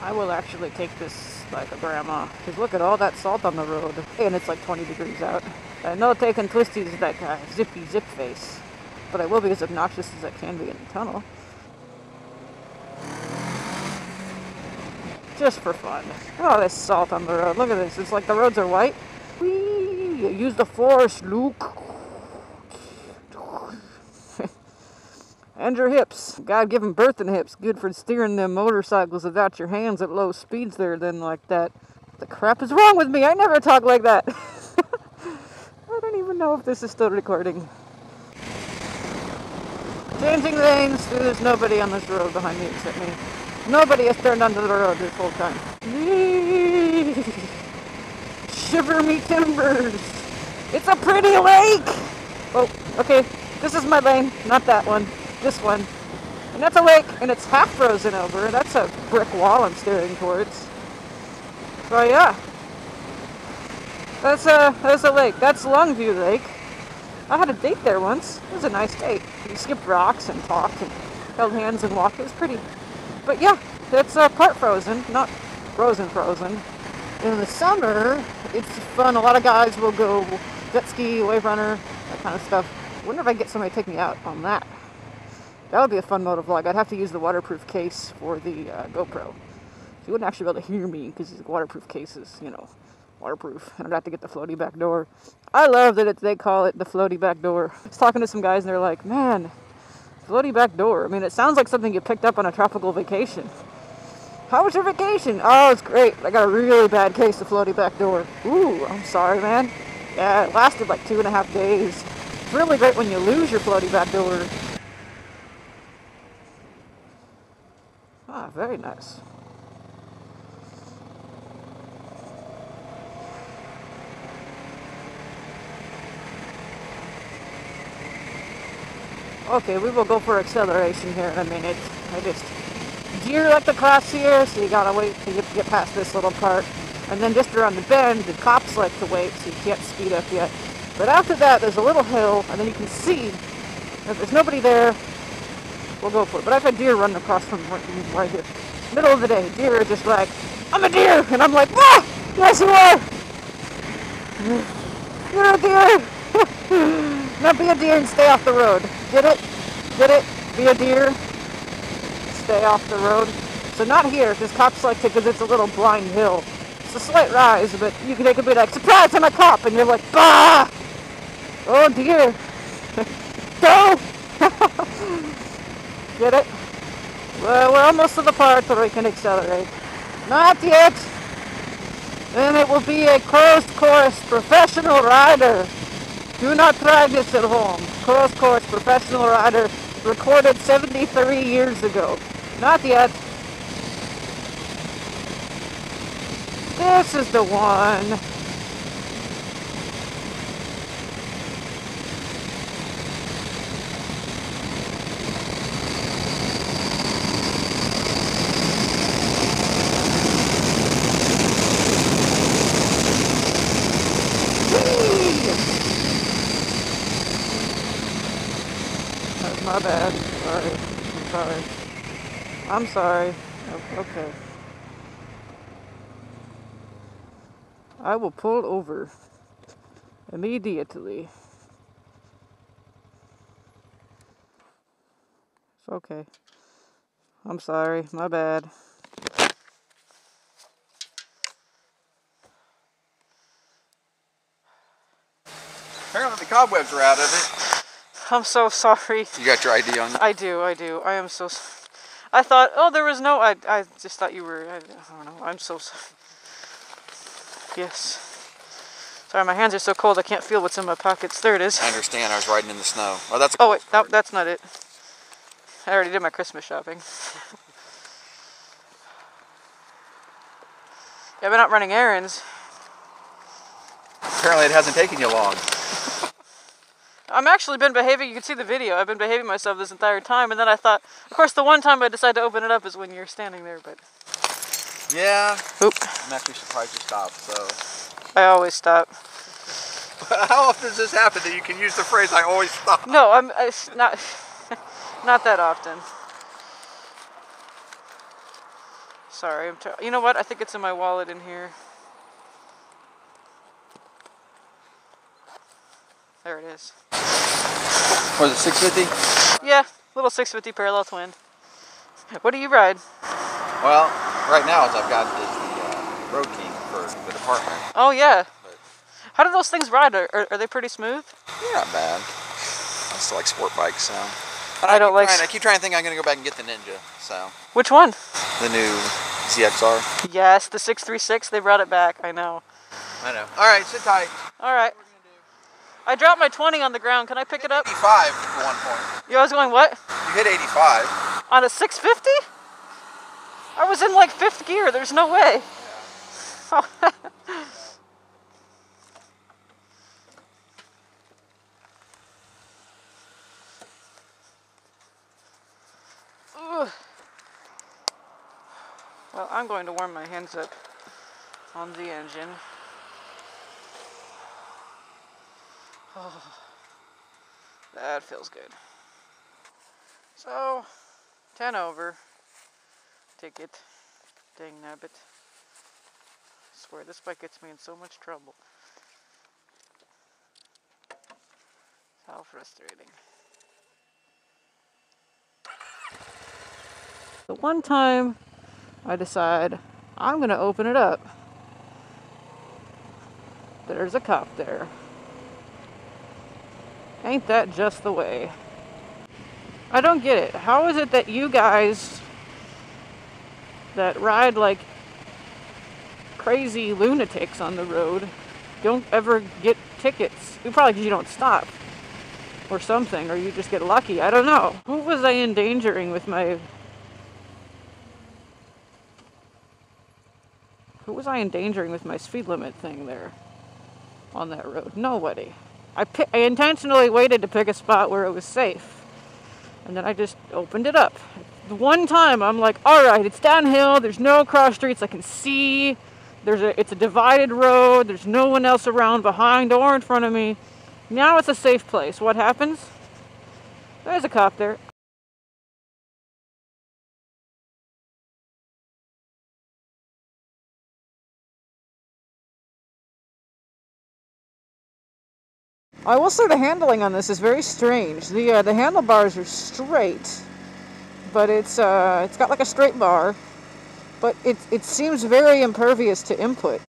I will actually take this like a grandma. Because look at all that salt on the road. And it's like 20 degrees out. I know taking twisties is that guy, zippy zip face. But I will be as obnoxious as I can be in the tunnel. Just for fun. Oh, there's salt on the road. Look at this. It's like the roads are white. Whee! Use the force, Luke. And your hips. God given birth and hips. Good for steering them motorcycles without your hands at low speeds there then like that. The crap is wrong with me? I never talk like that. I don't even know if this is still recording. Changing lanes. There's nobody on this road behind me except me. Nobody has turned onto the road this whole time. Shiver me timbers. It's a pretty lake. Oh, okay. This is my lane, not that one. This one. And that's a lake, and it's half frozen over. That's a brick wall I'm staring towards. So yeah. That's a lake. That's Longview Lake. I had a date there once. It was a nice date. We skipped rocks and talked and held hands and walked. It was pretty. But yeah, it's part frozen, not frozen. In the summer, it's fun. A lot of guys will go jet ski, wave runner, that kind of stuff. I wonder if I can get somebody to take me out on that. That would be a fun motovlog. I'd have to use the waterproof case for the GoPro. You wouldn't actually be able to hear me because the waterproof case is, you know, waterproof. And I'd have to get the floaty back door. I love that they call it the floaty back door. I was talking to some guys and they're like, man, floaty back door. I mean, it sounds like something you picked up on a tropical vacation. How was your vacation? Oh, it's great. I got a really bad case of floaty back door. Ooh, I'm sorry, man. Yeah, it lasted like 2.5 days. It's really great when you lose your floaty back door. Ah, very nice. Okay, we will go for acceleration here in a minute. Deer like the cross here, so you gotta wait till you get past this little part. And then just around the bend, the cops like to wait, so you can't speed up yet. But after that, there's a little hill, and then you can see, if there's nobody there, we'll go for it. But I've had deer run across from right here. Middle of the day, deer are just like, I'm a deer! And I'm like, ah! Yes, you are! You're a deer! Now be a deer and stay off the road. Get it? Get it? Be a deer. Stay off the road. So not here, because cops like to, because it's a little blind hill. It's a slight rise, but they could be like, surprise, I'm a cop! And you're like, bah! Oh dear. Go! Get it? Well, we're almost to the part where we can accelerate. Not yet! Then it will be a closed course professional rider. Do not try this at home. Closed course professional rider recorded 73 years ago. Not yet. This is the one. That's my bad. Sorry. I'm sorry. Okay. I will pull over immediately. It's okay. I'm sorry. My bad. Apparently the cobwebs are out of it. I'm so sorry. You got your ID on you? I do. I am so... I thought, oh, there was no... I just thought you were... I don't know. I'm so sorry. Yes. Sorry, my hands are so cold I can't feel what's in my pockets. There it is. I understand. I was riding in the snow. Oh, that's a oh, wait. That's not it. I already did my Christmas shopping. Yeah, I've been out running errands. Apparently it hasn't taken you long. I'm actually been behaving, you can see the video, I've been behaving myself this entire time, and then I thought, of course the one time I decided to open it up is when you're standing there, but... Yeah. Oop. I'm actually surprised you stopped, so... I always stop. How often does this happen that you can use the phrase, I always stop? No, it's not, not that often. Sorry, you know what? I think it's in my wallet in here. There it is. Was it 650? Yeah, little 650 parallel twin. What do you ride? Well, right now I've got is the Road King for the department. Oh yeah. But how do those things ride? Are they pretty smooth? Yeah, not bad. I still like sport bikes, so. And I keep trying to think I'm going to go back and get the Ninja, so. Which one? The new ZXR. Yes, the 636. They brought it back. I know. I know. All right, sit tight. All right. I dropped my 20 on the ground. Can I pick it up? 85 at one point. You was going what? You hit 85. On a 650? I was in like 5th gear. There's no way. Yeah. Well, I'm going to warm my hands up on the engine. Oh, that feels good. So, 10 over. Ticket. Dang nabbit. I swear, this bike gets me in so much trouble. How frustrating. The one time I decide I'm going to open it up, there's a cop there. Ain't that just the way? I don't get it. How is it that you guys that ride like crazy lunatics on the road don't ever get tickets? Probably because you don't stop or something, or you just get lucky. I don't know. Who was I endangering with my... Who was I endangering with my speed limit thing there on that road? Nobody. I intentionally waited to pick a spot where it was safe. And then I just opened it up. The one time I'm like, all right, it's downhill. There's no cross streets. I can see. It's a divided road. There's no one else around behind or in front of me. Now it's a safe place. What happens? There's a cop there. I will say the handling on this is very strange. The handlebars are straight, but it's got like a straight bar, but it seems very impervious to input.